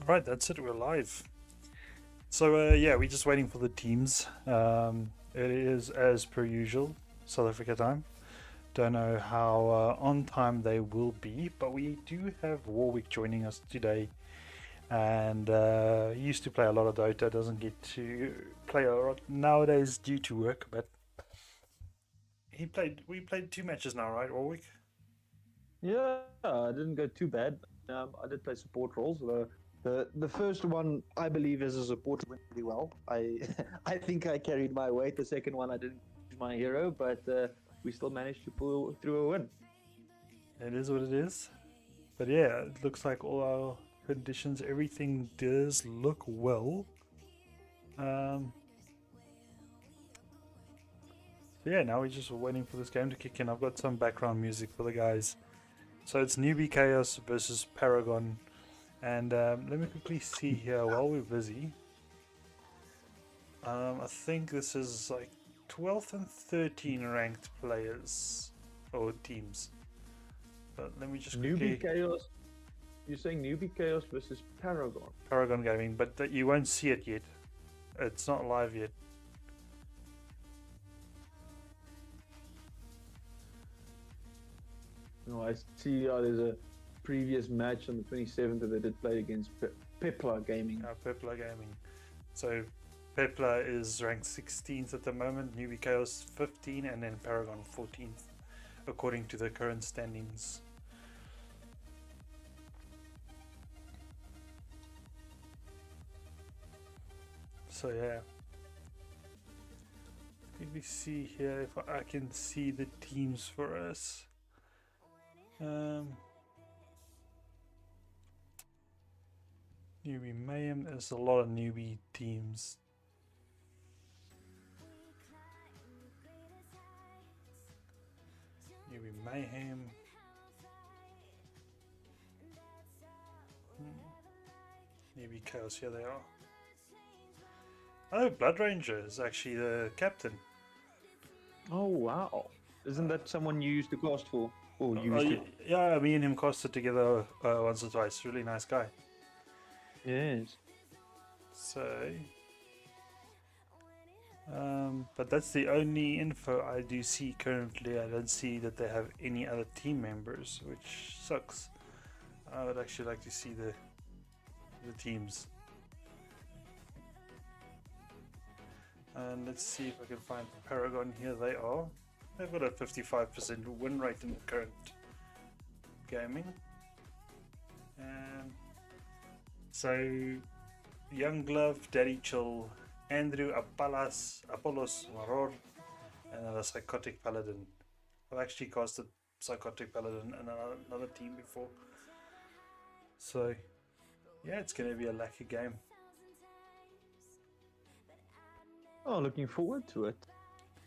Right, that's it. We're live. So yeah, we're just waiting for the teams. It is as per usual, South Africa time. Don't know how on time they will be, but we do have Warwick joining us today. And he used to play a lot of Dota. Doesn't get to play a lot nowadays due to work, but he played. We played 2 matches now, right, Warwick? Yeah, I didn't go too bad. I did play support roles. The first one, I believe, as a support went pretty well. I I think I carried my weight. The second one, I didn't choose my hero, but we still managed to pull through a win. It is what it is. But yeah, it looks like all our conditions, everything does look well. Um, so yeah, now we're just waiting for this game to kick in. I've got some background music for the guys. So it's Newbie Chaos versus Paragon. And let me quickly see here while we're busy. I think this is like 12th and 13 ranked players or teams. But let me just quickly... Newbie Chaos. You're saying Newbie Chaos versus Paragon? Paragon Gaming, but you won't see it yet. It's not live yet. No, I see. There's a previous match on the 27th that they did play against Pepla Gaming. Pepla Gaming. So Pepla is ranked 16th at the moment, Newbie Chaos 15, and then Paragon 14th, according to the current standings. So yeah, let me see here if I can see the teams for us. Newbie Mayhem, there's a lot of newbie teams. Newbie Mayhem. Newbie Chaos, here they are. Oh, Blood Ranger is actually the captain. Oh wow! Isn't that someone you used to cast for? Or used to? Yeah, me and him casted together once or twice. Really nice guy. Yes. So, but that's the only info I do see currently. I don't see that they have any other team members, which sucks. I would actually like to see the teams. And let's see if I can find Paragon. Here they are. They've got a 55% win rate in the current gaming. And so Young Glove, Daddy Chill, Andrew Apollos Maror, and then a Psychotic Paladin. I've actually casted Psychotic Paladin and another team before. So yeah, it's going to be a lucky game. Oh, looking forward to it.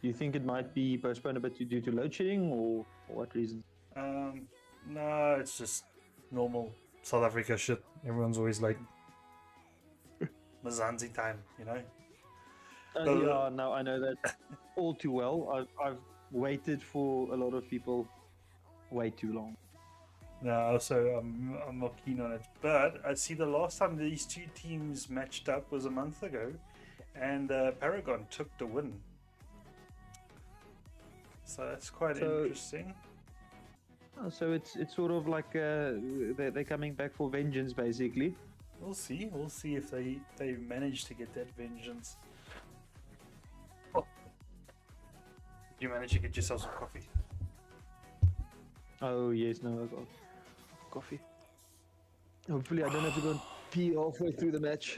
Do you think it might be postponed a bit due to load shedding, or for what reason? No, it's just normal South Africa shit. Everyone's always like Mazanzi time, you know? Yeah, no, I know that all too well. I've waited for a lot of people way too long. No, so I'm not keen on it. But I see the last time these two teams matched up was a month ago, and Paragon took the win. So that's quite interesting. So it's sort of like they're coming back for vengeance, basically. We'll see. We'll see if they manage to get that vengeance. Oh. Did you manage to get yourself some coffee? Oh yes, no, I got coffee. Hopefully, I don't have to go and pee halfway through the match.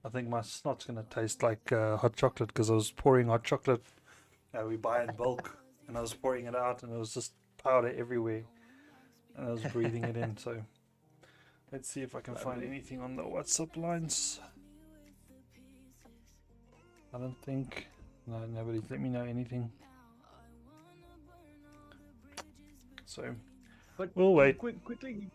I think my snot's gonna taste like hot chocolate because I was pouring hot chocolate. We buy in bulk, and I was pouring it out, and it was just powder everywhere, and I was breathing it in. So let's see if I can find anything on the WhatsApp lines. I don't think. No, nobody's let me know anything. So, but we'll wait. Quickly,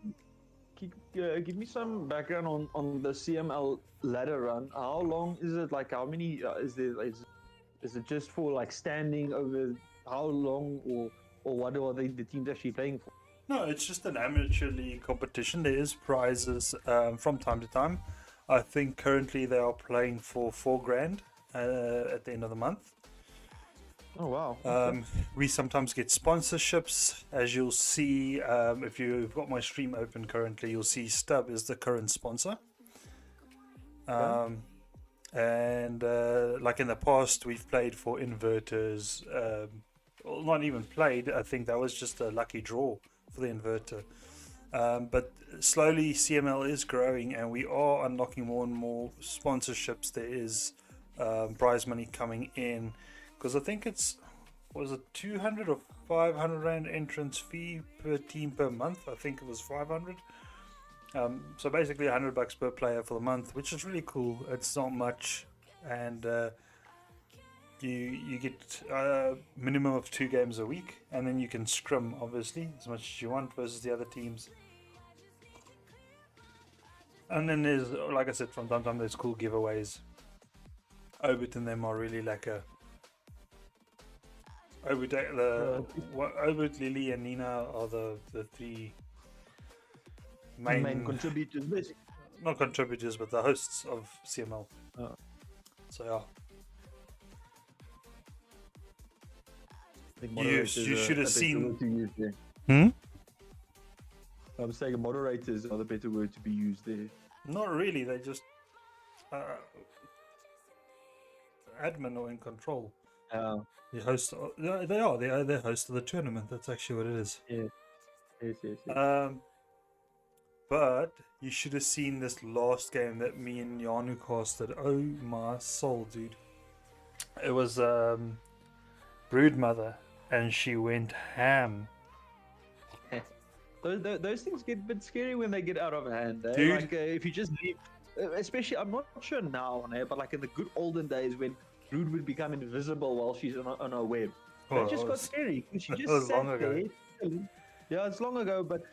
give me some background on the CML ladder run. How long is it? Like, how many is there? Is it just for like standing over how long, or what are the teams actually playing for? No, it's just an amateur league competition. There is prizes from time to time. I think currently they are playing for 4 grand at the end of the month. Oh wow. Okay. We sometimes get sponsorships, as you'll see. If you've got my stream open currently, you'll see Stub is the current sponsor. And like in the past, we've played for inverters. Well, not even played. I think that was just a lucky draw for the inverter. But slowly CML is growing, and we are unlocking more and more sponsorships. There is prize money coming in, because I think was it 200 or 500 rand entrance fee per team per month. I think it was 500. So basically $100 per player for the month, which is really cool. It's not much, and you get a minimum of 2 games a week, and then you can scrim obviously as much as you want versus the other teams. And then there's, like I said, from time to time there's cool giveaways. Obit and them are really like a Obit, Lily, and Nina are the 3 main contributors, basically. Not contributors, but the hosts of CML. Oh. So yeah. I think You moderators should have are a better seen. word to use there. I'm saying moderators are the better word to be used there. Not really. They just admin or in control. The host. They are. They're host of the tournament. That's actually what it is. Yes. But you should have seen this last game that me and Yanu casted. Oh my soul, dude! It was Broodmother, and she went ham. Those things get a bit scary when they get out of hand. Eh? Dude. Like if you just leave, especially I'm not sure now, but like in the good olden days when Brood would become invisible while she's on her web, that just got scary. She just sat there. Yeah, it's long ago, but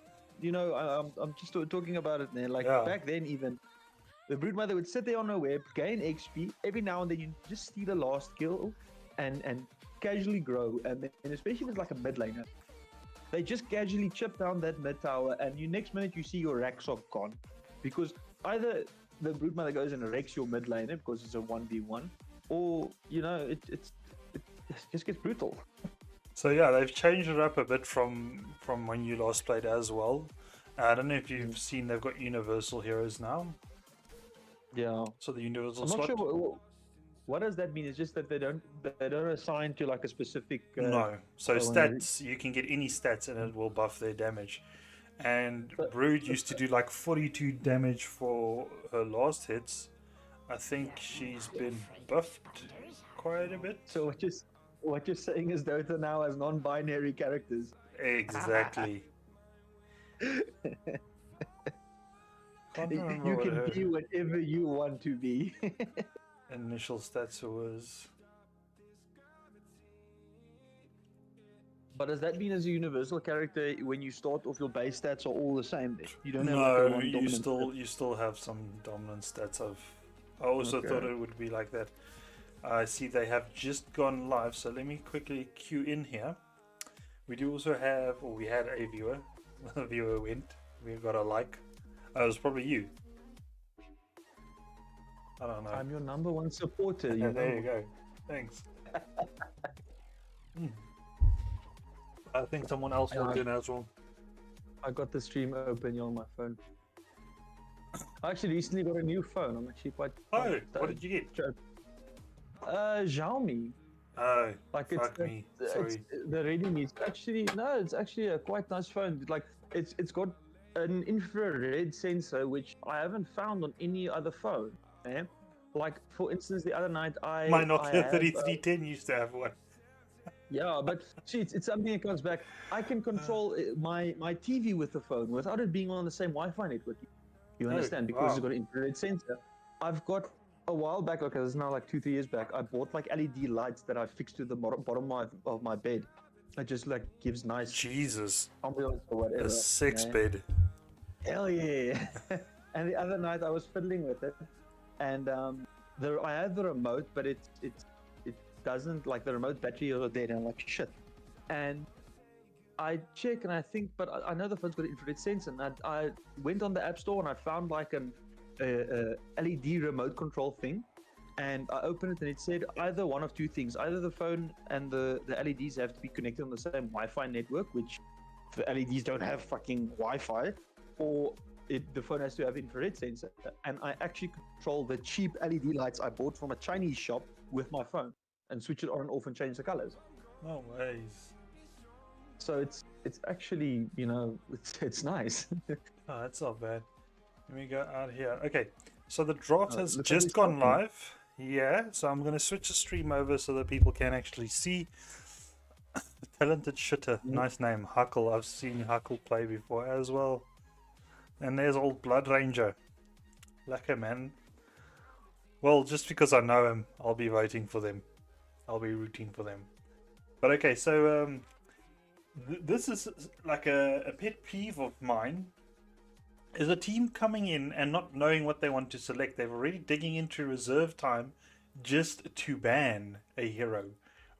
you know, I'm just talking about it now. Like back then, even the Broodmother would sit there on her web, gain XP every now and then. You just steal the last kill, and casually grow, and especially if it's like a mid laner. They just casually chip down that mid tower, and next minute you see your Raxok gone, because either the Broodmother goes and wrecks your mid laner because it's a 1v1, or you know it just gets brutal. So yeah, they've changed it up a bit from when you last played as well. I don't know if you've seen they've got universal heroes now. Yeah. So the universal I'm slot. not sure what does that mean. It's just that they don't assign to like a specific. No. So stats, you can get any stats and it will buff their damage. And Brood used to do like 42 damage for her last hits. I think she's been buffed quite a bit. So what you're saying is Dota now has non-binary characters. Exactly. You can be whatever you want to be. Initial stats was. But does that mean as a universal character, when you start off, your base stats are all the same? You don't have No, like you still have some dominant stats. I also thought it would be like that. I see they have just gone live, so let me quickly queue in here. We do also have, or we had a viewer. The viewer went. We got a like. It was probably you. I don't know. I'm your number one supporter. There you go. Thanks. I think someone else logged in as well. I got the stream open on my phone. I actually recently got a new phone. I'm actually quite. Oh, what did you get? Xiaomi. Oh, like fuck me. Sorry. The Redmi. It's actually a quite nice phone. Like it's got an infrared sensor which I haven't found on any other phone. Eh? Like for instance, the other night my Nokia 3310 used to have one. Yeah, but see, it's something that comes back. I can control my TV with the phone without it being on the same Wi-Fi network. You understand? Because it's got an infrared sensor. I've got a while back, okay, this is now like 2-3 years back, I bought like LED lights that I fixed to the bottom of my bed. It just like gives nice Jesus ambiance or whatever. A 6 bed. Hell yeah. And the other night I was fiddling with it, and I had the remote, but it doesn't, like the remote battery was dead, and I'm like shit. And I check and I think, but I know the phone's got an infrared sensor. And I went on the App Store and I found like a LED remote control thing. And I opened it and it said either one of two things. Either the phone and the LEDs have to be connected on the same Wi-Fi network, which the LEDs don't have fucking Wi-Fi, or the phone has to have infrared sensor. And I actually control the cheap LED lights I bought from a Chinese shop with my phone and switch it on and off and change the colors. No ways. So it's actually, it's nice. Oh, that's not bad. Let me go out here. Okay, so the draft has look at just this gone document. live. Yeah, so I'm going to switch the stream over so that people can actually see. Talented Shitter, nice name. Huckle, I've seen Huckle play before as well. And there's old Blood Ranger. Lekker, man. Well, just because I know him, I'll be voting for them. I'll be rooting for them. But okay, so this is like a pet peeve of mine. Is a team coming in and not knowing what they want to select. They're already digging into reserve time just to ban a hero.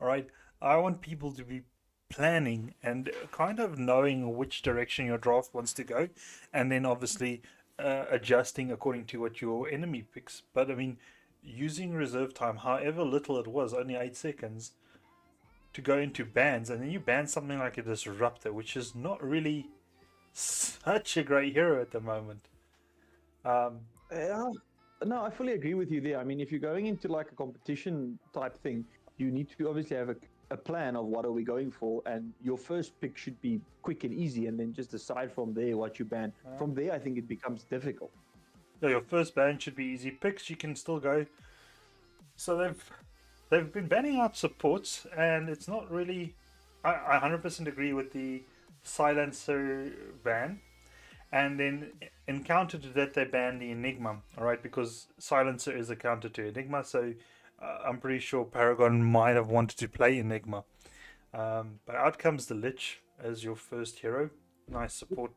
Alright, I want people to be planning and kind of knowing which direction your draft wants to go, and then obviously adjusting according to what your enemy picks. But I mean, using reserve time, however little it was, only 8 seconds, to go into bans, and then you ban something like a Disruptor, which is not really such a great hero at the moment. Yeah, no, I fully agree with you there. I mean, if you're going into like a competition type thing, you need to obviously have a plan of what are we going for, and your first pick should be quick and easy, and then just decide from there what you ban. From there, I think it becomes difficult. Yeah, your first ban should be easy picks. You can still go. So they've been banning out supports, and it's not really. I 100% agree with the Silencer ban, and then in counter to that they banned the Enigma, alright, because Silencer is a counter to Enigma, so I'm pretty sure Paragon might have wanted to play Enigma. But out comes the Lich as your first hero. Nice support.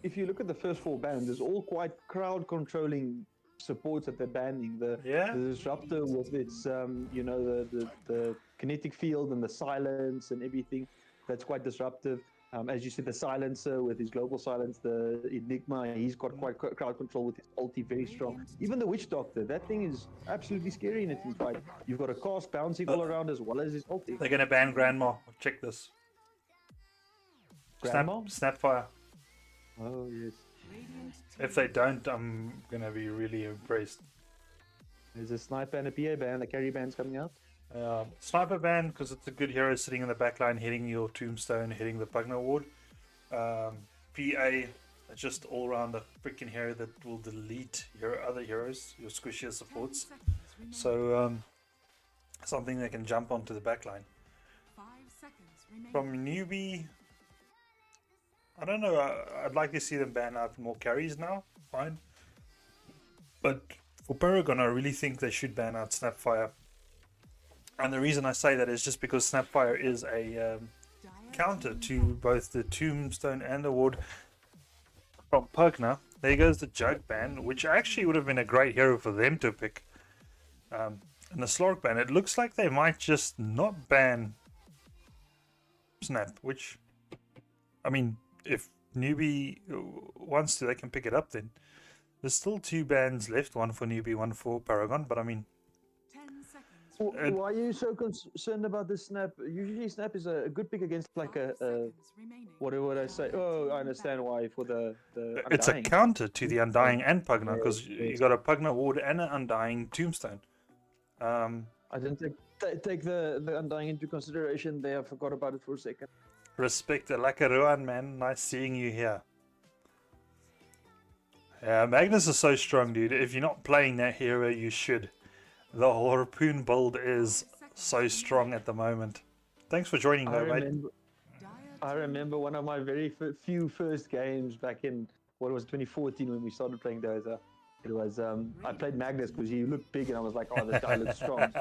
If you look at the first 4 bans, it's all quite crowd controlling supports that they're banning. The Disruptor with its the kinetic field and the silence and everything, that's quite disruptive. As you said, the Silencer with his global silence, the Enigma, he's got quite crowd control with his ulti, very strong. Even the Witch Doctor, that thing is absolutely scary in a team fight. You've got a cast bouncing all around as well as his ulti. They're going to ban Grandma. Check this. Grandma? Snapfire. Oh, yes. If they don't, I'm going to be really impressed. There's a sniper and a PA ban, the carry band's coming out. Sniper ban, because it's a good hero sitting in the backline, hitting your tombstone, hitting the Pugna ward. PA, just all around a freaking hero that will delete your other heroes, your squishier supports. So something that can jump onto the backline. From newbie, I don't know. I'd like to see them ban out more carries now. Fine, but for Paragon, I really think they should ban out Snapfire. And the reason I say that is just because Snapfire is a counter to both the Tombstone and the Ward from Pugna. There goes the Jug ban, which actually would have been a great hero for them to pick. And the Slork ban, it looks like they might just not ban Snap, which, I mean, if newbie wants to, they can pick it up then. There's still 2 bans left, one for newbie, one for Paragon, but I mean, why are you so concerned about this Snap? Usually Snap is a good pick against like what would I say? Oh, I understand why, for the it's Undying. a counter to the Undying and Pugna, because you got a Pugna ward and an Undying Tombstone. I didn't take the Undying into consideration there. I forgot about it for a second. Respect the Lakaruan, man. Nice seeing you here. Yeah, Magnus is so strong, dude. If you're not playing that hero, you should. The Harpoon build is so strong at the moment. Thanks for joining, though, mate. I remember one of my very few first games back in, 2014 when we started playing Dota. It was, I played Magnus because he looked big and I was like, oh, this guy looks strong.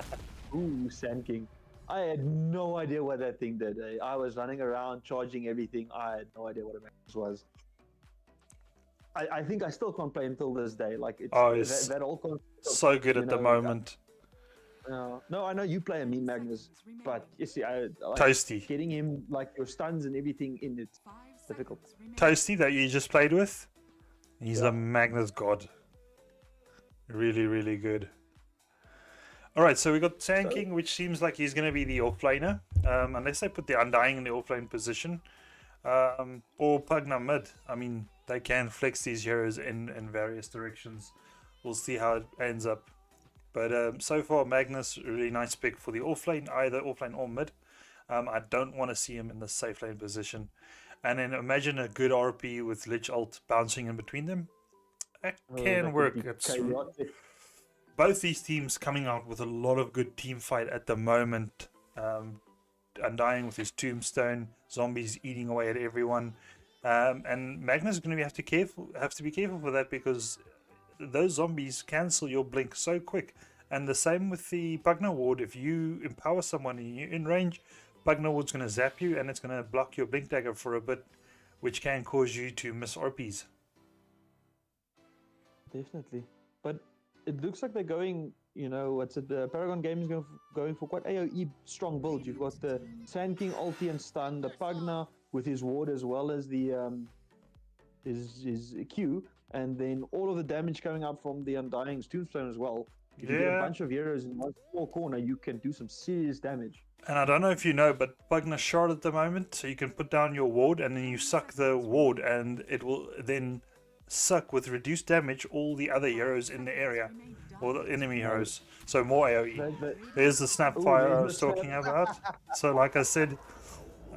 Ooh, Sand King. I had no idea what that thing did. I was running around, charging everything. I had no idea what a Magnus was. I think I still can't play until this day. Like, it's it's that whole concept so good at the moment. No, I know you play a mean Magnus, but you see, I like Toasty. getting him like your stuns and everything in it's difficult. Toasty that you just played with. He's Yeah. a Magnus god. Really, really good. Alright, so we got Sand King, which seems like he's going to be the offlaner. Unless they put the Undying in the offlane position. Or Pugna mid. I mean, they can flex these heroes in various directions. We'll see how it ends up. But so far, Magnus, really nice pick for the offlane, either offlane or mid. I don't want to see him in the safe lane position. And then imagine a good RP with Lich Ult bouncing in between them. That can work. It's both these teams coming out with a lot of good team fight at the moment. Undying with his tombstone, zombies eating away at everyone, and Magnus is going to have to be careful for that, because those zombies cancel your blink so quick. And the same with the Pugna ward. If you empower someone and you're in range, Pugna ward's going to zap you and it's going to block your blink dagger for a bit, which can cause you to miss RPs. Definitely, but it looks like they're going. You know, what's it? The Paragon Gaming is going for quite AOE strong build. You've got the Sand King ulti and stun, the Pugna with his ward as well as the his Q, and then all of the damage coming up from the Undying's tombstone as well. If you get a bunch of heroes in one small corner, you can do some serious damage. And I don't know if you know, but Pugna's shard at the moment, so you can put down your ward and then you suck the ward, and it will then suck with reduced damage all the other heroes in the area, or the enemy heroes. So more AoE. There's the Snapfire I was talking about. So like I said,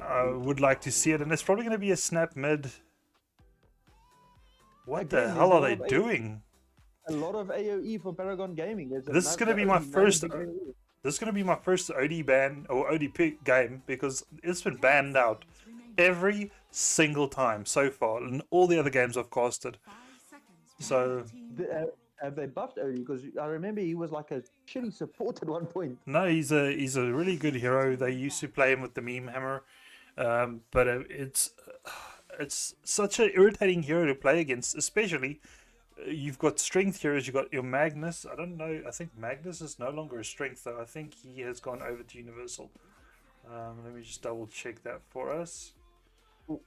I would like to see it, and it's probably going to be a snap mid. What the hell are they doing? A lot of AoE for Paragon Gaming. This is going to be my first. This is going to be my first OD ban or OD pick game, because it's been banned out every single time so far in all the other games I've casted. So have they buffed OD? Because I remember he was like a shitty support at one point. No, he's a really good hero. They used to play him with the meme hammer, but it's such an irritating hero to play against, especially. You've got strength heroes, you've got your Magnus. I don't know, I think Magnus is no longer a strength though. I think he has gone over to Universal. Let me just double check that for us.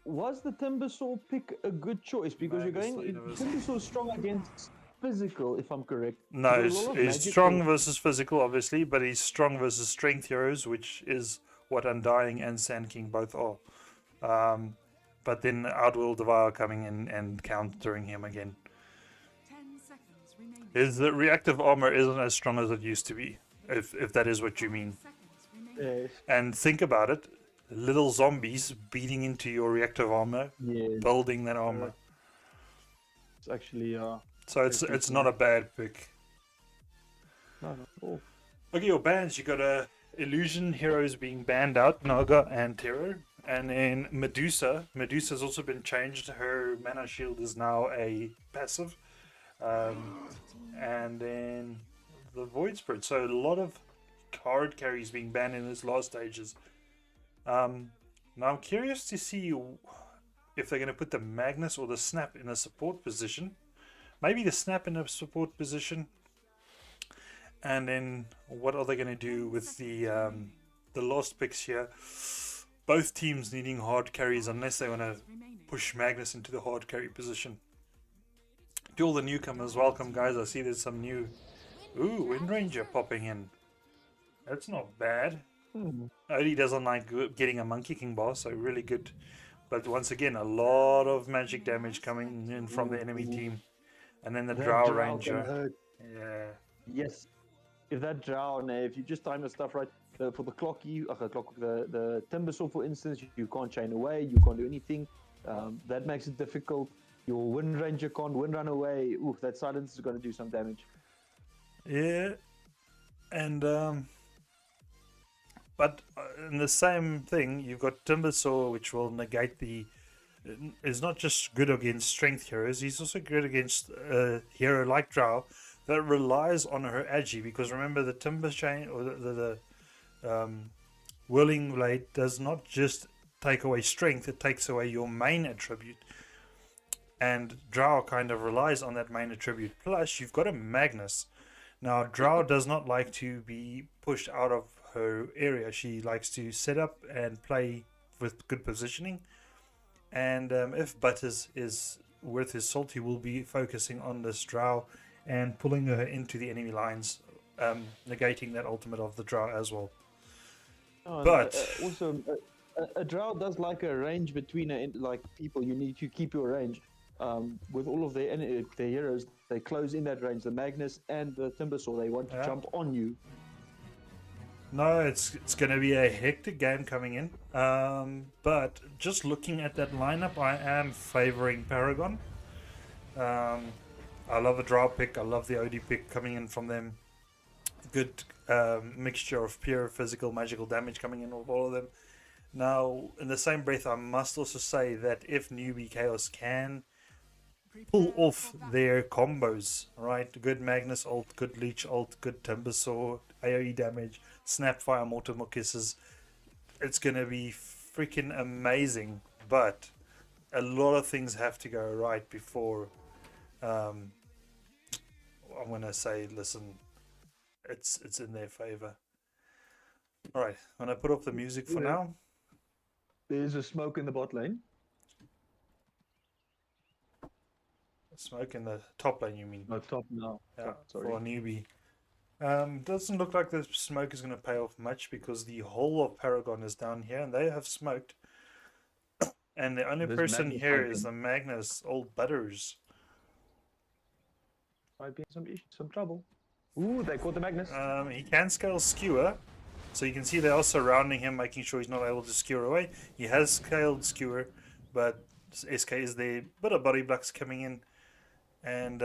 Was the Timbersaw pick a good choice? Because Magnus you're going Timbersaw strong against physical, if I'm correct. No, he's strong versus physical, obviously, but he's strong versus strength heroes, which is what Undying and Sand King both are. But then Outworld Devour coming in and countering him again. His reactive armor isn't as strong as it used to be, if that is what you mean. Yes. And think about it, little zombies beating into your reactive armor, building that armor. It's actually so it's not a bad pick. No, not at all. Okay, your bans, you got Illusion heroes being banned out, Naga and Terror, and then Medusa. Medusa's also been changed. Her mana shield is now a passive. And then the Void Spirit. So a lot of card carries being banned in these last stages. Now I'm curious to see if they're going to put the Magnus or the Snap in a support position. Maybe the Snap in a support position. And then what are they going to do with the lost picks here? Both teams needing hard carries unless they want to push Magnus into the hard carry position. To all the newcomers, welcome guys. I see there's some new Wind Ranger popping in. That's not bad. Odie doesn't like getting a Monkey King boss, so really good. But once again, a lot of magic damage coming in from the enemy team. And then the Drow Ranger. Yeah. Yes. If that Drow, if you just time the stuff right, for the the Timbersaw, for instance, you can't chain away, you can't do anything. That makes it difficult. Your Wind Ranger can't wind run away. Oof, that silence is going to do some damage. Yeah. And, but in the same thing, you've got Timbersaw, which will negate is not just good against strength heroes, he's also good against a hero like Drow that relies on her agi, because remember the Timber Chain, or the Whirling Blade does not just take away strength, it takes away your main attribute. And Drow kind of relies on that main attribute. Plus, you've got a Magnus Now, Drow does not like to be pushed out of her area. She likes to set up and play with good positioning. And if Butters is worth his salt, he will be focusing on this Drow and pulling her into the enemy lines, negating that ultimate of the Drow as well. Oh, But also, a drow does like a range between like people. You need to keep your range. With all of their heroes, they close in that range. The Magnus and the Timbersaw, they want to jump on you. no, it's going to be a hectic game coming in. But just looking at that lineup, I am favoring Paragon. I love a Drow pick. I love the OD pick coming in from them. Good mixture of pure physical, magical damage coming in with all of them. Now, in the same breath, I must also say that if NWB Chaos can pull off their combos, right? Good Magnus ult, good Leech ult, good Timbersaw, AoE damage, Snapfire, Mortimer Kisses. It's going to be freaking amazing, but a lot of things have to go right before I'm going to say, listen, it's in their favor. All right, I'm going to put off the music for now. There's a smoke in the bot lane. Smoke in the top lane, you mean? No, top now. Yeah, top, sorry. for a newbie. Doesn't look like the smoke is going to pay off much because the whole of Paragon is down here and they have smoked. And the only person here is the Magnus, old Butters. Might be some trouble. Ooh, they caught the Magnus. He can scale Skewer. So you can see they are surrounding him, making sure he's not able to skewer away. He has scaled Skewer, but SK is there. Bit of body blocks coming in. And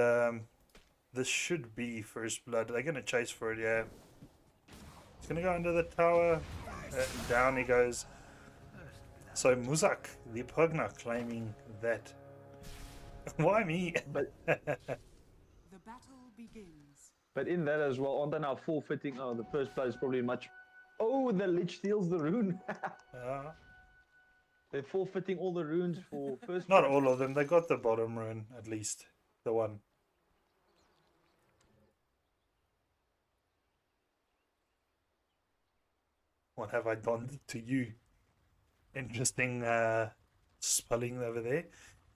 this should be first blood. They're going to chase for it, yeah. He's going to go under the tower. Down he goes. So Muzak, the Pugna, claiming that. Why me? But the battle begins. But in that as well, aren't they now forfeiting? Oh, the first blood is probably much. Oh, the Lich steals the rune. They're forfeiting all the runes for first. Not all of them. They got the bottom rune, at least. The one. What have I done to you? Interesting spelling over there.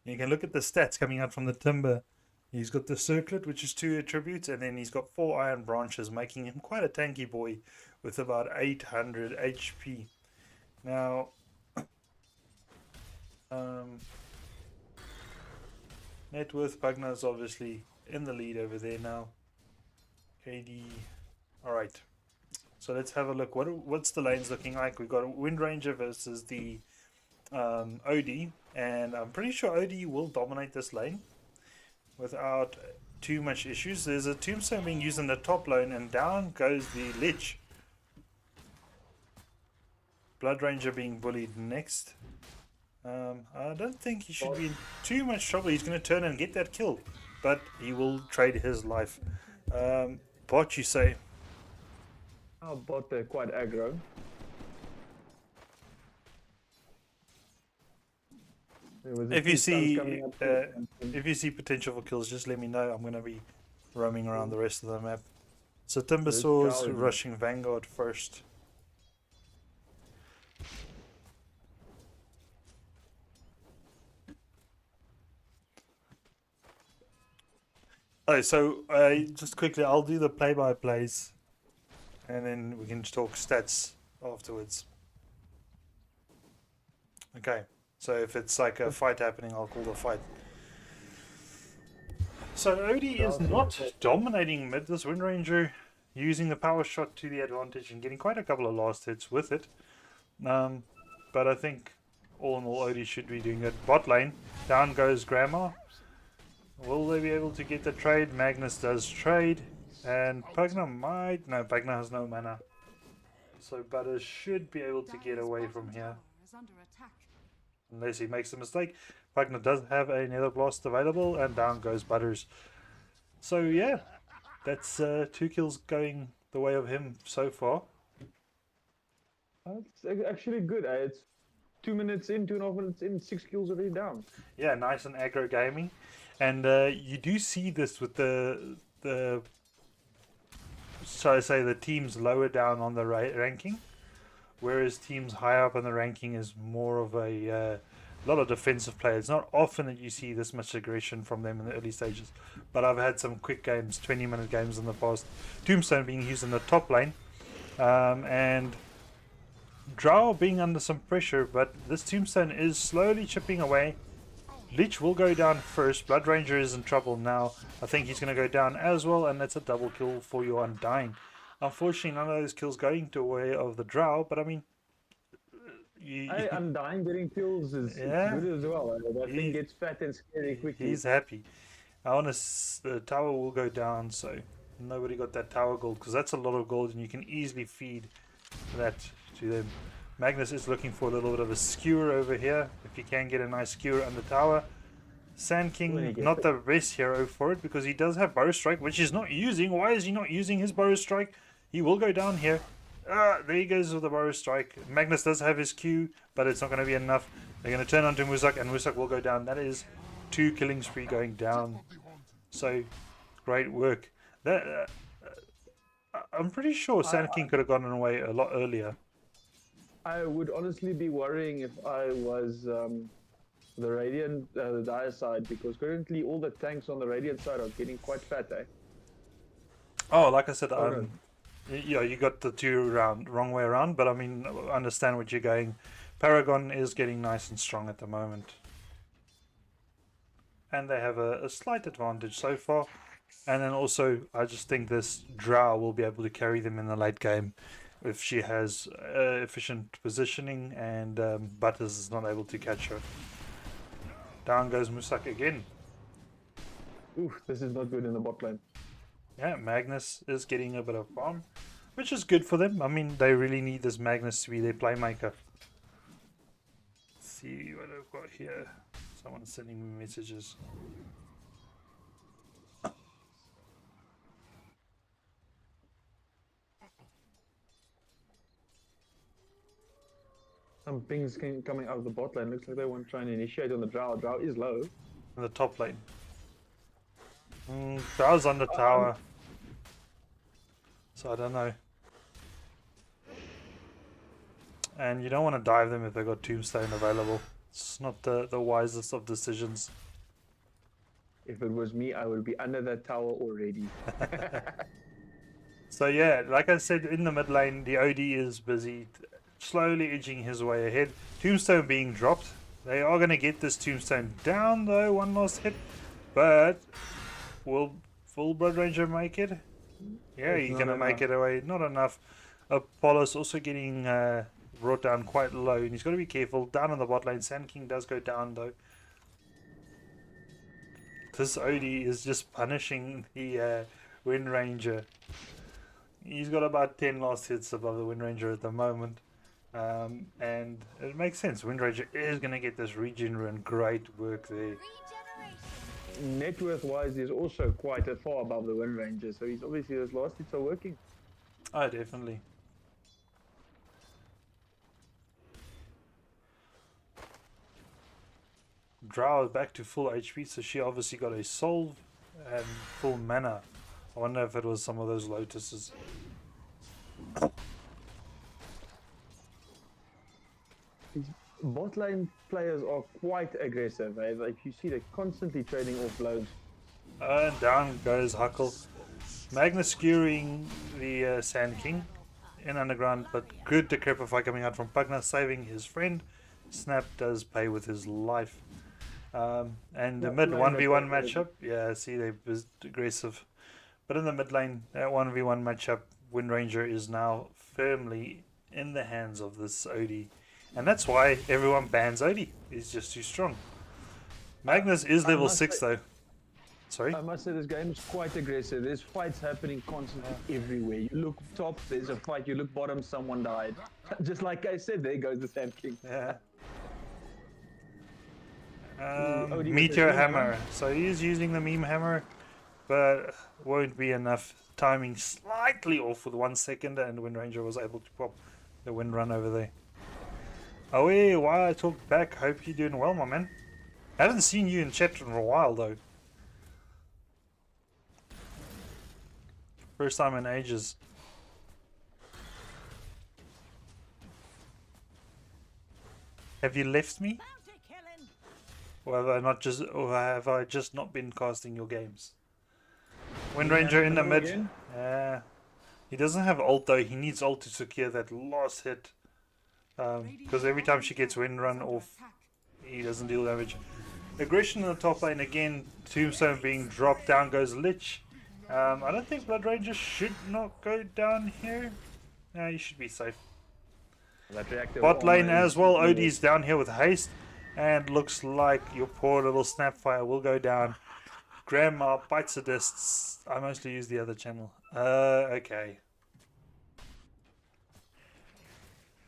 You can look at the stats coming out from the Timber. He's got the Circlet, which is 2 attributes, and then he's got 4 Iron Branches, making him quite a tanky boy with about 800 HP. Now, net worth Pugna is obviously in the lead over there now. KD. Alright. So let's have a look. What's the lanes looking like? We've got Wind Ranger versus the OD, and I'm pretty sure OD will dominate this lane without too much issues. There's a Tombstone being used in the top lane, and down goes the Lich. Blood Ranger being bullied next. I don't think he should be in too much trouble. He's going to turn and get that kill, but he will trade his life. Bot, you say? Oh, bot, they're quite aggro. If you see potential for kills, just let me know. I'm going to be roaming around the rest of the map. So Timbersaw's rushing Vanguard first. Oh, so just quickly, I'll do the play-by-plays, and then we can talk stats afterwards. Okay. So if it's like a fight happening, I'll call the fight. So Odie is not dominating mid. This Wind Ranger using the power shot to the advantage and getting quite a couple of last hits with it. But I think all in all, Odie should be doing good. Bot lane, down goes Grandma. Will they be able to get the trade? Magnus does trade. And Pugna might... No, Pugna has no mana. So Butters should be able to get away from here. Unless he makes a mistake. Pugna does have a Nether Blast available, and down goes Butters. So yeah, that's 2 kills going the way of him so far. That's actually good. It's 2 minutes in, 2.5 minutes in, 6 kills already down. Yeah, nice and aggro gaming. And you do see this with the shall I say, the teams lower down on the ranking, whereas teams higher up on the ranking is more of a lot of defensive players. It's not often that you see this much aggression from them in the early stages, but I've had some quick games, 20-minute games in the past. Tombstone being used in the top lane, and Drow being under some pressure, but this Tombstone is slowly chipping away. Lich will go down first. Blood Ranger is in trouble now. I think he's going to go down as well, and that's a double kill for your Undying. Unfortunately, none of those kills going to the way of the Drow, but I mean... Undying getting kills is Yeah. good as well. That thing gets fat and scary quickly. He's happy. The tower will go down, so nobody got that tower gold, because that's a lot of gold, and you can easily feed that to them. Magnus is looking for a little bit of a skewer over here. If you can get a nice skewer on the tower. Sand King, not the best hero for it, because he does have Bow Strike, which he's not using. Why is he not using his Bow Strike? He will go down here. There he goes with the Bow Strike. Magnus does have his Q, but it's not going to be enough. They're going to turn onto Musak, and Musak will go down. That is 2 killing spree going down. So, great work. I'm pretty sure Sand King could have gotten away a lot earlier. I would honestly be worrying if I was the Radiant, the Dire side, because currently all the tanks on the Radiant side are getting quite fat, eh? Oh, like I said, yeah, you got the wrong way around, but I mean, I understand what you're going. Paragon is getting nice and strong at the moment. And they have a slight advantage so far. And then also, I just think this Drow will be able to carry them in the late game if she has efficient positioning and Butters is not able to catch her. Down goes Musak again. Oof, this is not good in the bot lane. Yeah, Magnus is getting a bit of farm, which is good for them. I mean, they really need this Magnus to be their playmaker. Let's see what I've got here. Someone's sending me messages. Some pings coming out of the bot lane. Looks like they want to try and initiate on the Drow. Drow is low. In the top lane. Drow's on the tower. So I don't know. And you don't want to dive them if they've got Tombstone available. It's not the wisest of decisions. If it was me, I would be under that tower already. So yeah, like I said, in the mid lane, the OD is busy, slowly edging his way ahead. Tombstone being dropped. They are going to get this Tombstone down though, one last hit. But will full Blood Ranger make it? Yeah, he's going to make it away. Not enough. Apollo's also getting brought down quite low, and he's got to be careful. Down on the bot lane, Sand King does go down though. This OD is just punishing the Wind Ranger. He's got about 10 last hits above the Wind Ranger at the moment. And it makes sense. Wind Ranger is going to get this regen rune. Great work there. Net worth wise, he's also quite a far above the Wind Ranger, so he's obviously those last hits are working. Oh, definitely. Drow is back to full HP, so she obviously got a soul and full mana. I wonder if it was some of those lotuses. These bot lane players are quite aggressive, eh? Like you see, they're constantly trading off loads. And down goes Huckle. Magnus skewering the Sand King in underground, but good Decrepify coming out from Pugna, saving his friend. Snap does pay with his life. And the mid 1v1 matchup, yeah, see, they're aggressive. But in the mid lane, that 1v1 matchup, Wind Ranger is now firmly in the hands of this OD. And that's why everyone bans OD. He's just too strong. Magnus is level 6 though. Sorry? I must say this game is quite aggressive. There's fights happening constantly everywhere. You look top, there's a fight. You look bottom, someone died. Just like I said, there goes the Sand King. Yeah. OD Meteor Hammer. So he's using the meme hammer, but won't be enough. Timing slightly off with 1 second, and Wind Ranger was able to pop the wind run over there. Oh, hey, while I talk back, hope you're doing well, my man. I haven't seen you in chat in a while, though. First time in ages. Have you left me? Or have I just not been casting your games? Wind Ranger in the mid. He doesn't have ult though. He needs ult to secure that last hit. Because every time she gets Wind Run off, he doesn't deal damage. Aggression in the top lane again. Tombstone being dropped. Down goes Lich. I don't think Blood Ranger should not go down here. No, you should be safe. Bot lane as well. Odie's down here with haste. And looks like your poor little Snapfire will go down. Grandma bites the discs. I mostly use the other channel. Okay.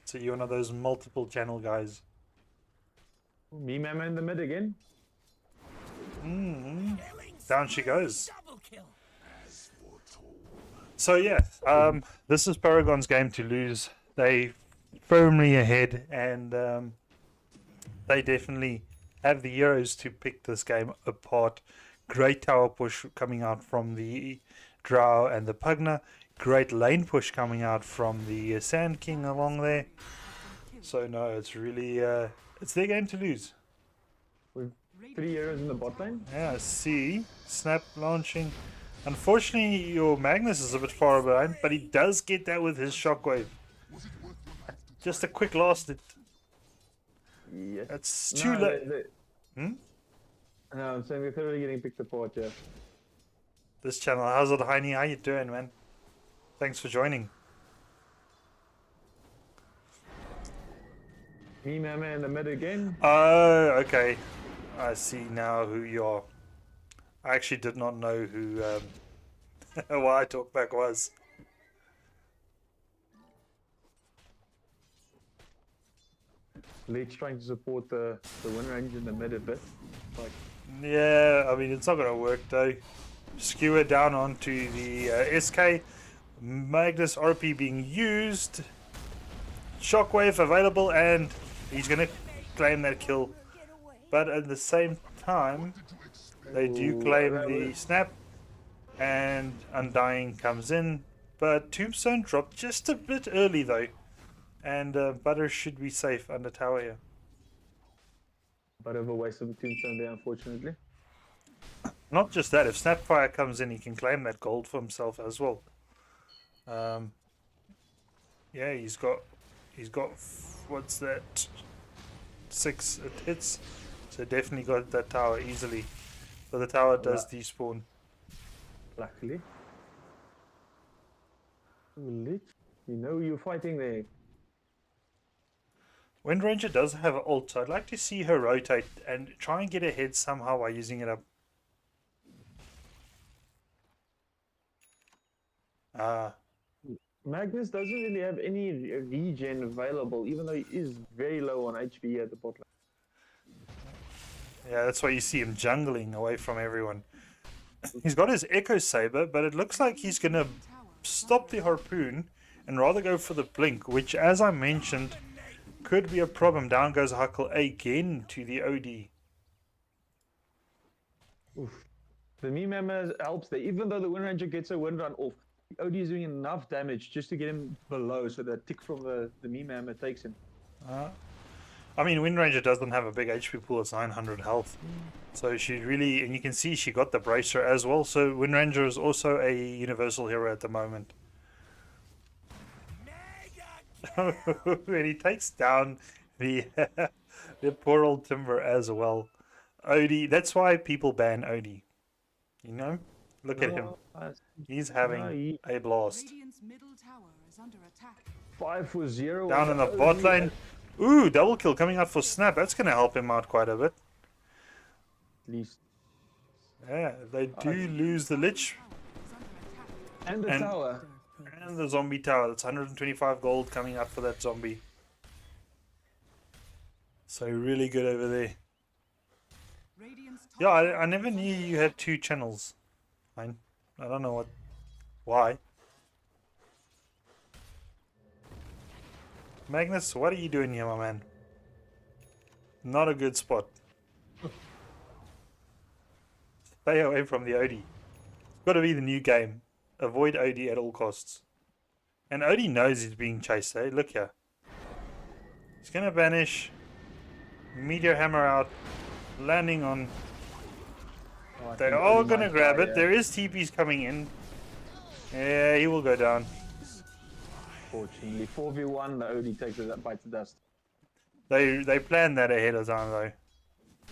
So you're one of those multiple channel guys. Me Mama in the mid again. Down she goes. So yeah, this is Paragon's game to lose. They firmly ahead, and they definitely have the heroes to pick this game apart. Great tower push coming out from the Drow and the Pugna. Great lane push coming out from the Sand King along there. So no, it's really it's their game to lose. With 3 heroes in the bot lane. Yeah, see, Snap launching. Unfortunately, your Magnus is a bit far behind, but he does get that with his shockwave. Just a quick last hit. Yes. It's too late. No, I'm saying they're thoroughly getting picked apart, yeah. This channel, how's it, Heine? How you doing, man? Thanks for joining. Me Mama in the mid again. Oh, okay. I see now who you are. I actually did not know who why Talkback was. Leech trying to support the Wind Ranger in the mid a bit. Like, yeah, I mean, it's not going to work though. Skewer down onto the SK. Magnus RP being used. Shockwave available, and he's going to claim that kill. But at the same time, they do claim the snap, and Undying comes in. But Tombstone dropped just a bit early though. And Butter should be safe under tower here. But of a waste of a Tombstone there, unfortunately. Not just that, if Snapfire comes in, he can claim that gold for himself as well. Yeah, he's got what's that? 6 hits, so definitely got that tower easily. But the tower does despawn. Luckily. Lich, you know you're fighting there. Wind Ranger does have an ult, so I'd like to see her rotate and try and get ahead somehow by using it up. Magnus doesn't really have any regen available, even though he is very low on HP at the bot lane. Yeah, that's why you see him jungling away from everyone. He's got his Echo Saber, but it looks like he's going to stop the Harpoon and rather go for the Blink, which, as I mentioned, could be a problem. Down goes Huckle again to the OD. Oof. The Me Mama helps there, even though the Wind Ranger gets a Wind Run off. The OD is doing enough damage just to get him below, so that tick from the Me Mama takes him. I mean, Wind Ranger doesn't have a big HP pool, it's 900 health. So she really, and you can see she got the Bracer as well, so Wind Ranger is also a universal hero at the moment. And he takes down the the poor old Timber as well. Odie, that's why people ban Odie. You know? Look at him. He's having a blast. Radiant's middle tower is under attack. 5 for 0. Down in the bot lane. Ooh, double kill coming out for Snap. That's going to help him out quite a bit. At least. Yeah, they do lose the Lich. And the tower. And the zombie tower. That's 125 gold coming out for that zombie. So really good over there. Yeah, I never knew you had 2 channels. I don't know why. Magnus, what are you doing here, my man? Not a good spot. Stay away from the OD. It's got to be the new game. avoid OD at all costs. And OD knows he's being chased, eh? Look here. He's gonna banish. Meteor hammer out. Landing on. Oh, I They're think all Odie gonna might grab die, it. yeah. There is TPs coming in. Yeah, he will go down. Fortunately, 4v1, the Odie takes it, bites the dust. They planned that ahead of time though.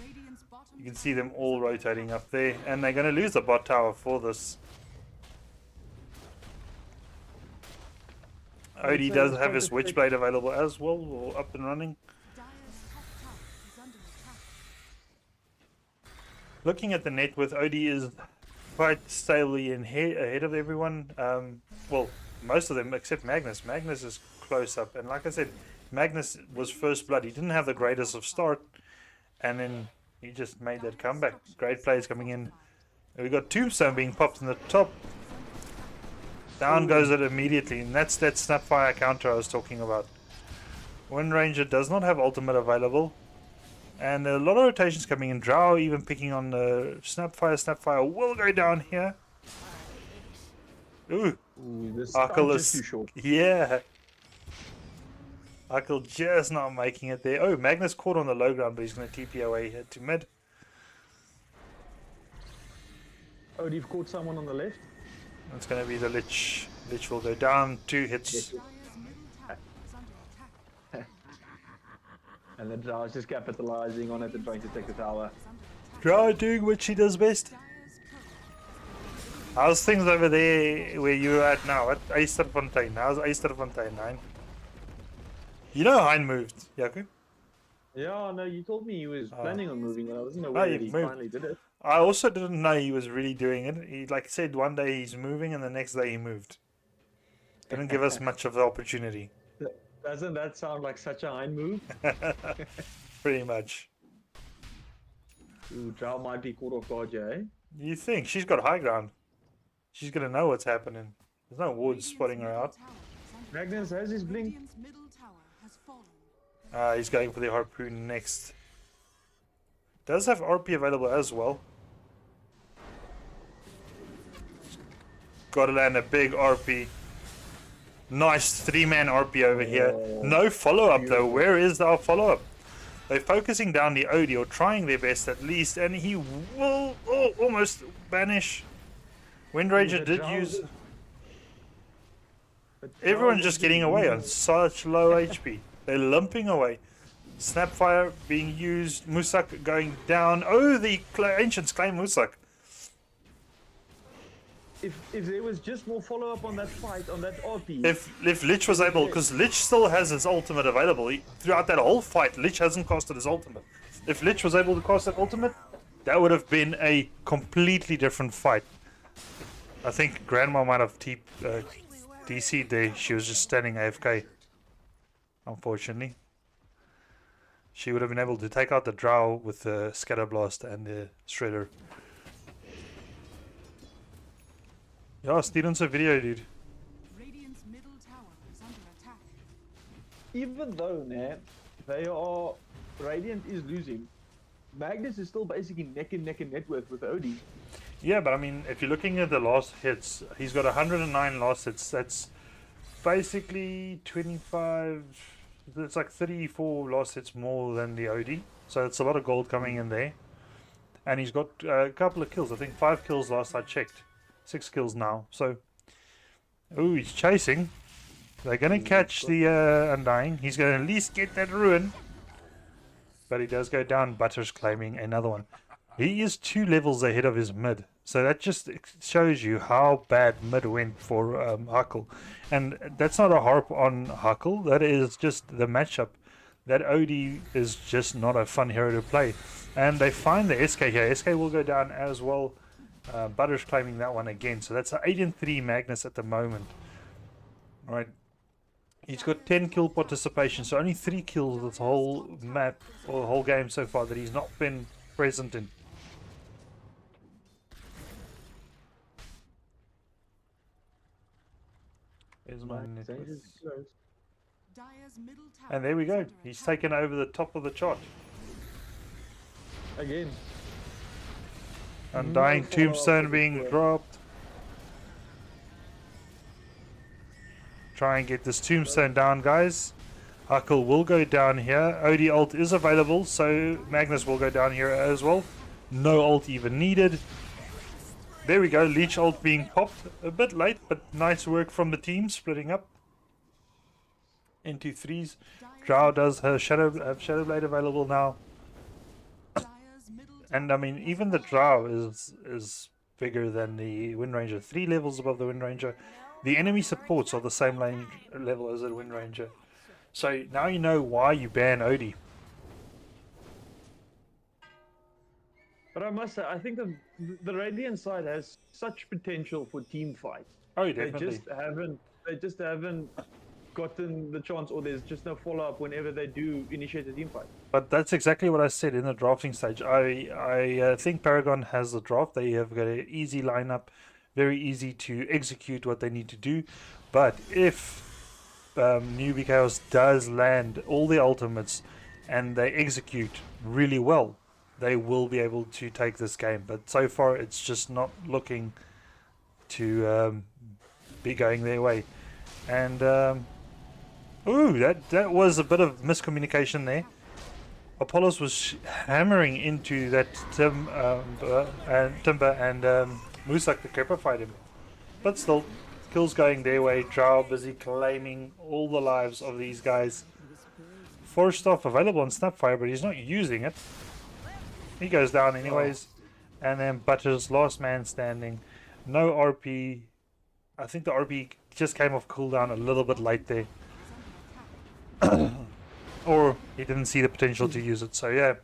Radiant's bottom You can see them all rotating up there, and they're gonna lose the bot tower for this. Odie does have his Witchblade available as well, or up and running. Dire's top tower is under attack. Looking at the net with Odie is quite stably ahead of everyone. Well, most of them except Magnus. Magnus is close up, and like I said, Magnus was first blood. He didn't have the greatest of start, and then he just made that comeback. Great plays coming in. And we got Tombstone being popped in the top. Down goes it immediately, and that's that Snapfire counter I was talking about. Wind Ranger does not have ultimate available, and a lot of rotations coming in. Drow even picking on the Snapfire. Snapfire will go down here. Ooh, This Arkle is is too short. yeah. Arkle just not making it there. Oh, Magnus caught on the low ground, but he's going to TP away here to mid. Odie caught someone on the left. It's going to be the Lich. Lich will go down. 2 hits. Dire's middle tower is under attack. And the Drow is just capitalizing on it and trying to take the tower. Drow doing what she does best. Dire's turret How's things over there where you're at now? At Eysterfontein. How's Eysterfontein, Hein? You know Hein moved, Yaku? Yeah, no, you told me he was planning on moving, but I wasn't No, aware he that he moved. finally did it. I also didn't know he was really doing it. He like said one day he's moving and the next day he moved. Didn't give us much of the opportunity. Doesn't that sound like such a Hein move? Pretty much. Ooh, Drow might be caught off guard, yeah, eh? You think she's got high ground? She's gonna know what's happening. There's no wards spotting her out. tower is under Magnus has his blink. Radiant's middle tower has fallen. He's going for the harpoon next. Does have RP available as well. Gotta land a big RP. Nice 3-man RP over here. No follow-up though. Where is our follow-up? They're focusing down the OD, or trying their best at least, and he will almost banish. Wind Ranger did use... Everyone's just getting away on such low HP. They're limping away. Snapfire being used. Musak going down. Oh, the Ancients claim Musak. If there was just more follow-up on that fight, on that RP... If Lich was able, because Lich still has his ultimate available. Throughout that whole fight, Lich hasn't casted his ultimate. If Lich was able to cast that ultimate, that would have been a completely different fight. I think Grandma might have DC'd there. She was just standing AFK. Unfortunately. She would have been able to take out the Drow with the Scatterblast and the Shredder. Yeah, Steven's a video, dude. Radiant's middle tower is under attack. Even though, they are... Radiant is losing. Magnus is still basically neck and neck with Odie. Yeah, but I mean, if you're looking at the last hits, he's got 109 last hits. That's basically 25... It's like 34 last hits more than the OD. So it's a lot of gold coming in there. And he's got a couple of kills. I think 5 kills last I checked. 6 kills now. So, ooh, he's chasing. They're going to catch the Undying. He's going to at least get that Ruin. But he does go down. Butter's claiming another one. He is 2 levels ahead of his mid. So that just shows you how bad mid went for Huckle. And that's not a harp on Huckle. That is just the matchup. That OD is just not a fun hero to play. And they find the SK here. SK will go down as well. Butter's claiming that one again. So that's an 8-3 Magnus at the moment. Alright. He's got 10 kill participation. So only 3 kills this whole map or the whole game so far that he's not been present in. There's my net. Dire's middle tower And there we is go. under He's attack. taken over the top of the chart. Again. Undying No follow-up Tombstone for being this dropped. Try and get this tombstone down, guys. Huckle will go down here. OD ult is available, so Magnus will go down here as well. No ult even needed. There we go, Leech ult being popped. A bit late, but nice work from the team, splitting up into threes. Drow does have Shadow Blade available now. And I mean, even the Drow is bigger than the Wind Ranger. 3 levels above the Wind Ranger. The enemy supports are the same level as the Wind Ranger. So now you know why you ban Odie. But I must say, I think the Radiant side has such potential for team fights. Oh, definitely. They just haven't gotten the chance, or there's just no follow-up whenever they do initiate a team fight. But that's exactly what I said in the drafting stage. I think Paragon has the draft. They have got an easy lineup, very easy to execute what they need to do. But if NWB Chaos does land all the ultimates and they execute really well, they will be able to take this game. But so far, it's just not looking to be going their way. And ooh, that was a bit of miscommunication there. Apollos was hammering into that Timber and Musak the Creeper fight him. But still, kills going their way. Drow busy claiming all the lives of these guys. Force Staff available on Snapfire, but he's not using it. He goes down anyways. And then Butters, last man standing. No RP. I think the RP just came off cooldown a little bit late there. Or he didn't see the potential to use it, so yeah.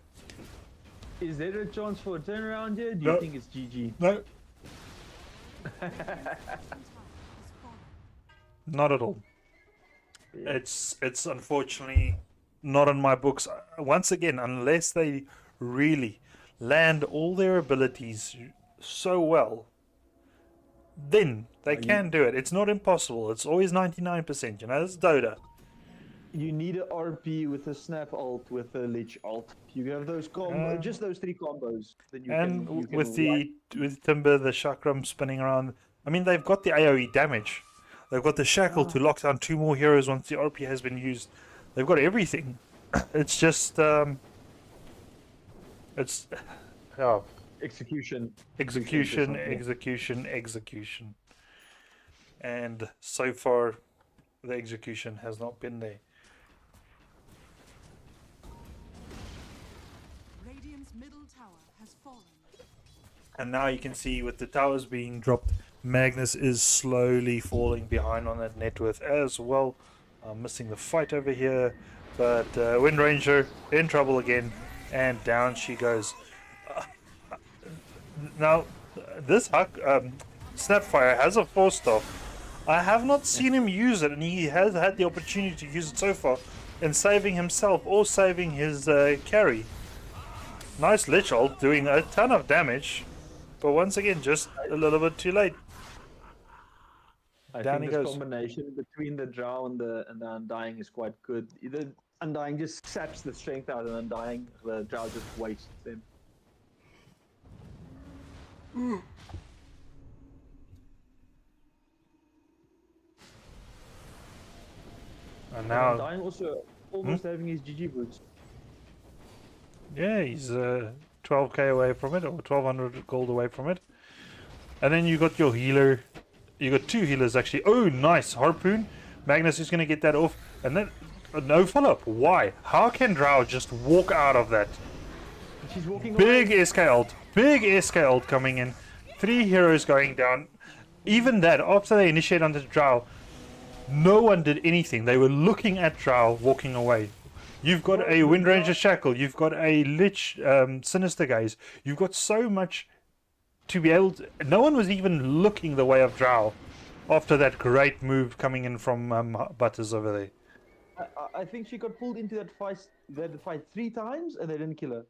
Is there a chance for a turnaround here? Do No. you think it's GG? No. Not at all. Yeah. It's unfortunately not in my books. Once again, unless they really land all their abilities so well, then they can do it. It's not impossible. It's always 99%, you know, it's Dota. You need a RP with a snap ult, with a lich ult. You have those just those 3 combos. Then you And can with Timber, the chakram spinning around. I mean, they've got the AoE damage. They've got the shackle to lock down 2 more heroes once the RP has been used. They've got everything. It's just it's execution. And so far, the execution has not been there. Radiant's middle tower has fallen. And now you can see with the towers being dropped, Magnus is slowly falling behind on that net worth as well. I'm missing the fight over here, but Wind Ranger in trouble again, and down she goes. Now, this Snapfire has a Force Staff. I have not seen him use it, and he has had the opportunity to use it so far in saving himself or saving his carry. Nice Lich ult doing a ton of damage, but once again, just a little bit too late. I Down think he this goes. combination between the Drow and the Undying is quite good. The Undying just saps the strength out of the Undying, the Drow just wastes them. And now, Undying also almost having his GG boots. yeah, he's 12k away from it, or 1200 gold away from it. And then you got your healer. You got 2 healers actually. Oh, nice harpoon. Magnus is going to get that off, and then no follow-up. Why? How can Drow just walk out of that? She's walking Big SK ult. Big SK ult coming in. 3 heroes going down. Even that, after they initiate onto Drow, no one did anything. They were looking at Drow walking away. You've got a Wind Ranger Shackle. You've got a Lich Sinister Gaze. You've got so much to be able to... No one was even looking the way of Drow after that great move coming in from Butters over there. I think she got pulled into that fight 3 times, and they didn't kill her.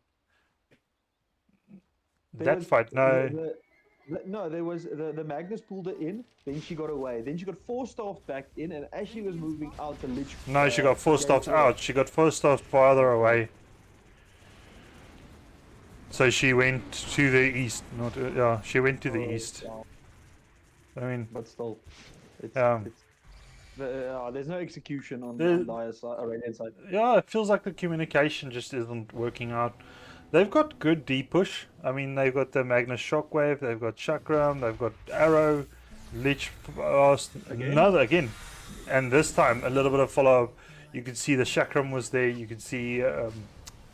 No, there was the Magnus pulled her in, then she got away, then she got Force Staff back in, and as she was moving out, the Lich. No, she got Force Staffed out. She got Force Staffed farther away. So she went to the east. She went to the east. Yeah. I mean, But still, Yeah. There's no execution on There- the Iranian side. Yeah, it feels like the communication just isn't working out. They've got good D push. I mean, they've got the Magnus Shockwave, they've got Chakram, they've got Arrow, Lich Fast, another again. And this time, a little bit of follow up. You could see the Chakram was there, you could see,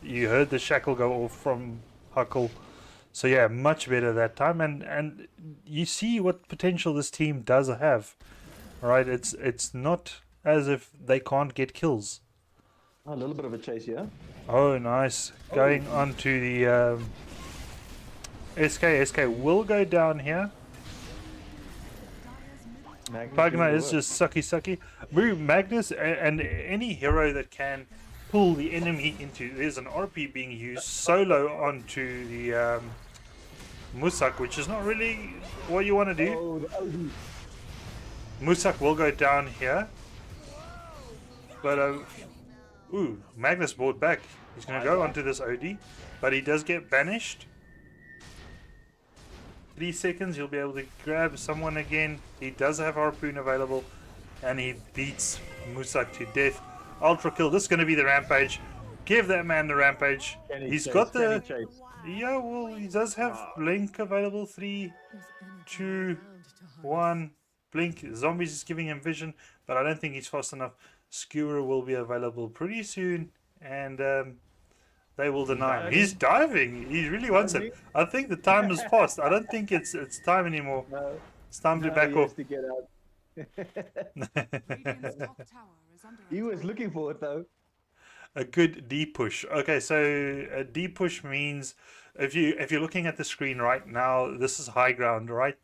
you heard the Shackle go off from Huckle. So yeah, much better that time. And you see what potential this team does have. Right? It's not as if they can't get kills. A little bit of a chase here. Oh, nice. Going on to the SK. SK will go down here. Pagna is just sucky. Move Magnus and any hero that can pull the enemy into. There's an RP being used solo onto the Musak, which is not really what you want to do. Oh, the OD. Musak will go down here. But ooh, Magnus brought back. He's going to go onto this OD, but he does get banished. 3 seconds, he'll be able to grab someone again. He does have Harpoon available, and he beats Musak to death. Ultra kill. This is going to be the rampage. Give that man the rampage. He's got the... Yeah, well, he does have Blink available. 3, 2, 1. Blink. Zombies is giving him vision, but I don't think he's fast enough. Skewer will be available pretty soon, and they will deny him. He's diving. He really wants it. I think the time has passed. I don't think it's time anymore. No, It's time to back he has off. to get out. Radiant's top tower is under He was attack. looking for it though. A good D push. Okay, so a D push means if you're looking at the screen right now, this is high ground, right?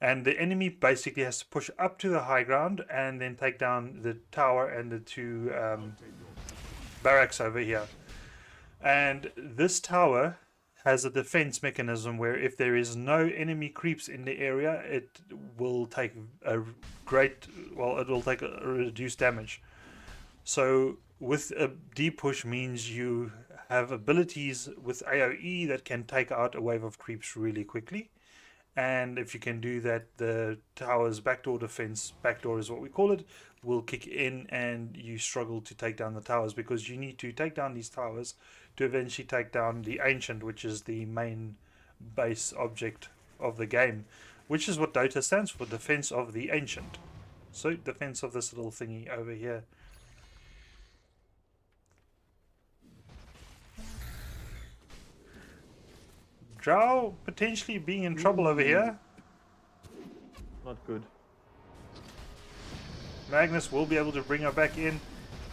And the enemy basically has to push up to the high ground and then take down the tower and the 2 barracks over here. And this tower has a defense mechanism where if there is no enemy creeps in the area, it will take a reduced damage. So with a D push means you have abilities with AoE that can take out a wave of creeps really quickly. And if you can do that, the tower's backdoor defense, backdoor is what we call it, will kick in and you struggle to take down the towers because you need to take down these towers to eventually take down the Ancient, which is the main base object of the game, which is what Dota stands for, Defense of the Ancient. So, defense of this little thingy over here. Drow potentially being in trouble over here. Not good. Magnus will be able to bring her back in.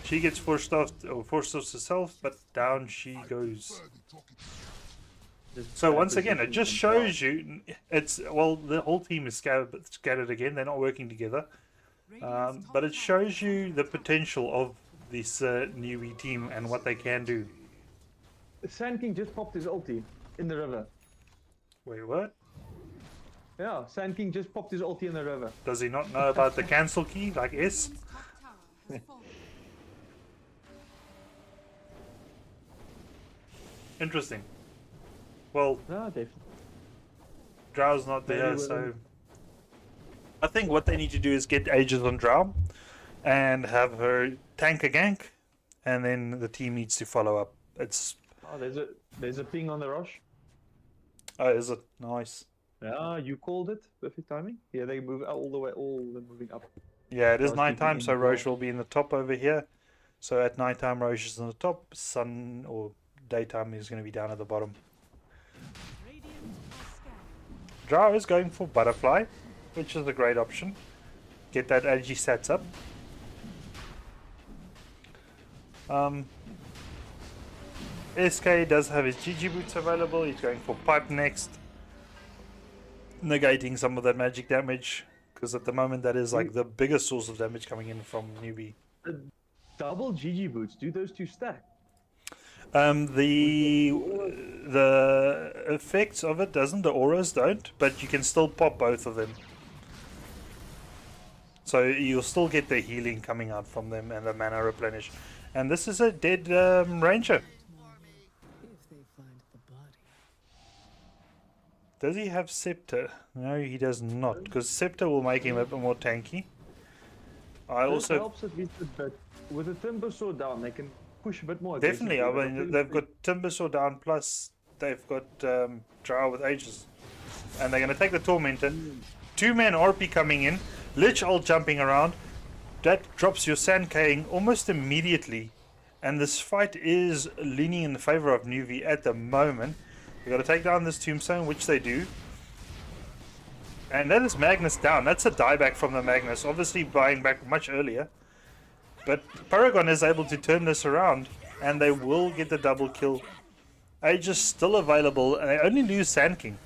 She gets forced off herself, but down she goes. So once again, it just shows you it's well the whole team is scattered again. They're not working together, but it shows you the potential of this NWB team and what they can do. Sand King just popped his ulti in the river. Wait, what? Yeah, Sand King just popped his ulti in the river. Does he not know about the cancel key like S? Radiant's top tower has fallen. Interesting. Well, No, definitely. Drow's not there, Maybe so we'll- I think what they need to do is get Aegis on Drow and have her tank a gank, and then the team needs to follow up. It's Oh, there's a ping on the rush. oh, is it nice? Yeah, you called it. Perfect timing. Yeah, they move all the way, all the moving up. Yeah, it is Roche nighttime, keeping so in Roche well. will be in the top over here. So at nighttime, Roche is on the top. Sun or daytime is going to be down at the bottom. Radiant are scanning. Drow is going for Butterfly, which is a great option. Get that AG stats up. SK does have his GG boots available. He's going for Pipe next, negating some of that magic damage, because at the moment that is like the biggest source of damage coming in from NWB. Double GG boots. Do those two stack? The effects of it doesn't, the auras don't, but you can still pop both of them. So you'll still get the healing coming out from them and the mana replenish. And this is a dead ranger. If they find the body. Does he have Scepter? No, he does not, because Scepter will make him a bit more tanky. I This also helps at least a bit. With the timber saw down, they can push a bit more. definitely. I aggressively, mean, but they've got Timbersaw down, plus they've got Drow with Aegis, and they're going to take the Tormentor. 2-man RP coming in, Lich all jumping around. That drops your Sand K'ing almost immediately, and this fight is leaning in the favor of Nuvi at the moment. They got to take down this Tombstone, which they do. And that is Magnus down. That's a dieback from the Magnus, obviously buying back much earlier. But Paragon is able to turn this around, and they will get the double kill. Aegis still available, and they only lose Sand King.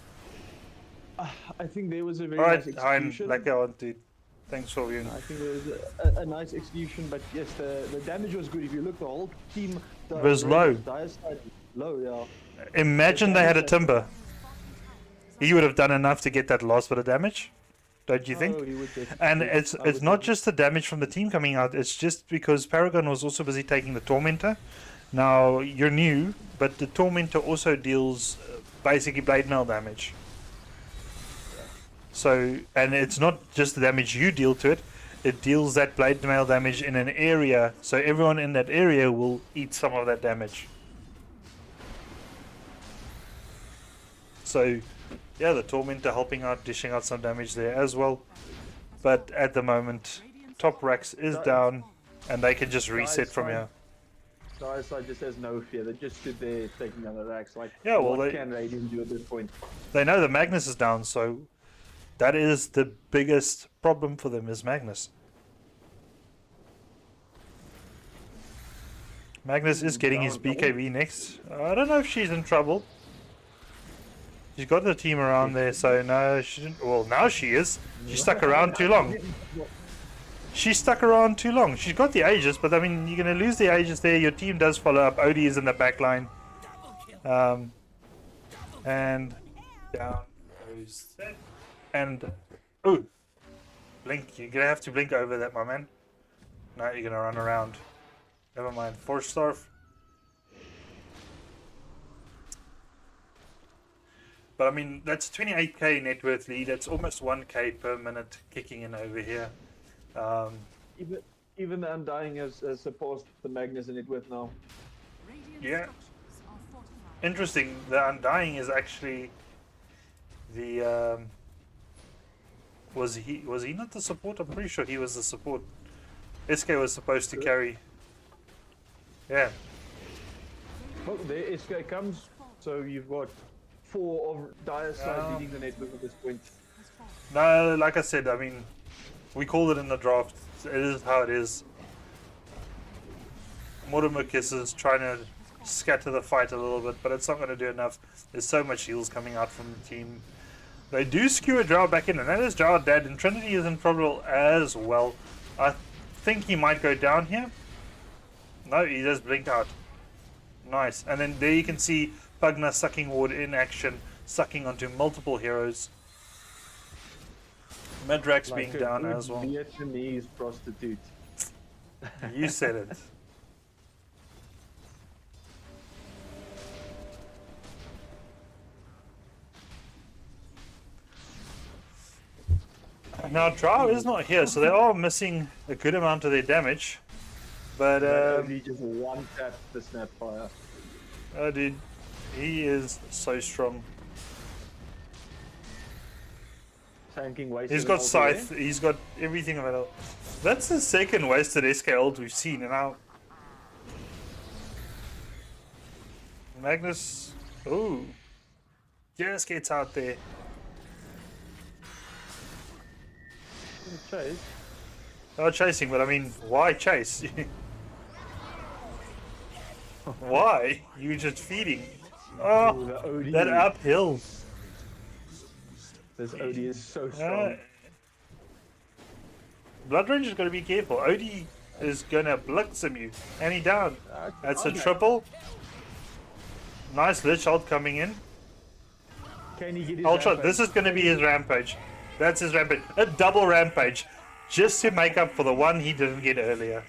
I think there was a very Alright, nice Hein, execution. like I want to. Thanks for viewing. I think there was a nice execution, but yes, the damage was good. If you look, the whole team Was low. Dire side low, yeah. Imagine they had a Timber. He would have done enough to get that last bit of damage, don't you think? Oh, he would And definitely- it's I would not definitely- just the damage from the team coming out, it's just because Paragon was also busy taking the Tormentor. Now, you're new, but the Tormentor also deals basically blade mail damage. So, and it's not just the damage you deal to it, it deals that blade mail damage in an area, so everyone in that area will eat some of that damage. So, yeah, the Tormentor helping out, dishing out some damage there as well. But at the moment, top Rax is down, and they can just reset from here. Dire side just has no fear. They just stood there taking down the racks. Like, Yeah, well, what they- can Radiant do at this point? They know the Magnus is down, so that is the biggest problem for them is Magnus. Magnus is getting his BKB next. I don't know if she's in trouble. She's got the team around there, so no, she didn't. Well, now she is. She stuck around too long. She stuck around too long. She's got the Aegis, but I mean, you're going to lose the Aegis there. Your team does follow up. Odie is in the back line. And down goes that. And, ooh, blink. You're going to have to blink over that, my man. No, you're going to run around. Never mind. Force Starve. But I mean, that's 28k net worth lead. That's almost 1k per minute kicking in over here. Even the Undying has surpassed the Magnus in it with now. Radiant Yeah. structures are fortified. Interesting. The Undying is actually the. Was he not the support? I'm pretty sure he was the support. SK was supposed to carry. Yeah. Oh, there SK comes. So you've got 4 of Dire side leading the network at this point. No, like I said, I mean, we called it in the draft. It is how it is. Mortimer Kisses trying to scatter the fight a little bit, but it's not going to do enough. There's so much heals coming out from the team. They do skewer Drow back in, and that is Drow dead, and Trinity is in trouble as well. I think he might go down here. No, he does blink out. Nice. And then there you can see Pugna Sucking Ward in action, sucking onto multiple heroes. Medrax being a down good as well. Vietnamese prostitute. You said it. Now Drow is not here, so they are missing a good amount of their damage. But Only just one tap the Snapfire. oh dude, he is so strong. Tanking waste. He's got Scythe, he's got everything available. That's the second wasted SK ult we've seen, and now Magnus, ooh, just gets out there. Chase. Not chasing, but I mean, why chase? Why? You just feeding. Oh, the OD. that uphill. This OD is so strong. Blood Ranger's got to be careful. Odie is going to blitz him you. And he down. That's a triple. Nice Lich ult coming in. Can he get his Ultra, rampage? this is going to be his rampage. That's his rampage. A double rampage. Just to make up for the one he didn't get earlier.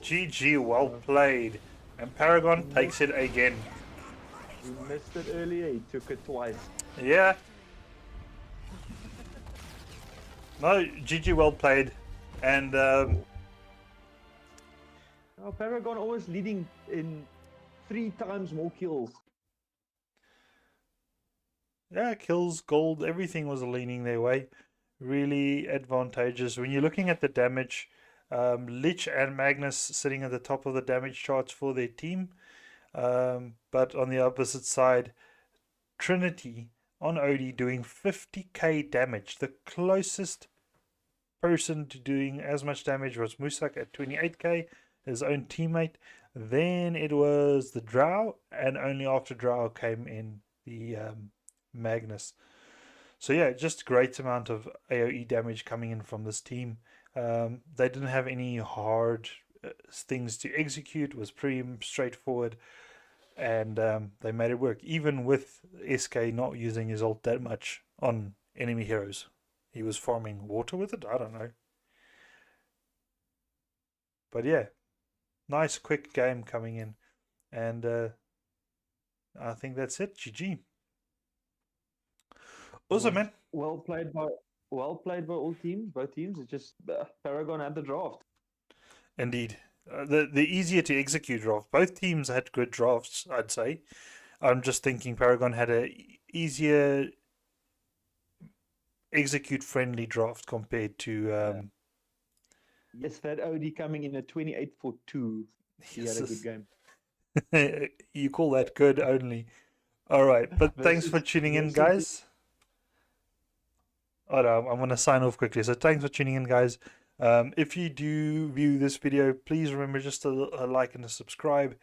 GG, well played. And Paragon takes it again. He missed it earlier, he took it twice. Yeah. No, GG, well played. And Paragon always leading in 3 times more kills. yeah, kills, gold, everything was leaning their way. Really advantageous. When you're looking at the damage, Lich and Magnus sitting at the top of the damage charts for their team. But on the opposite side, Trinity on Odie doing 50k damage. The closest person to doing as much damage was Musak at 28k, his own teammate. Then it was the Drow, and only after Drow came in the Magnus. So yeah, just a great amount of AoE damage coming in from this team. They didn't have any hard things to execute. It was pretty straightforward, and they made it work. Even with SK not using his ult that much on enemy heroes, he was farming water with it. I don't know, but yeah, nice quick game coming in, and I think that's it. GG. Awesome, man. Well played by all teams, both teams. It's just Paragon had the draft. Indeed. The easier to execute draft. Both teams had good drafts, I'd say. I'm just thinking Paragon had a easier execute friendly draft compared to Yes, that OD coming in at 28 for 2. He had a good game. You call that good only. All right, but thanks for tuning in, guys. Oh no, I'm going to sign off quickly. So thanks for tuning in, guys. If you do view this video, please remember just a like and a subscribe.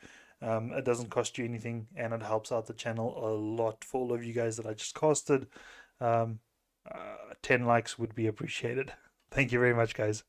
It doesn't cost you anything, and it helps out the channel a lot for all of you guys that I just casted. 10 likes would be appreciated. Thank you very much, guys.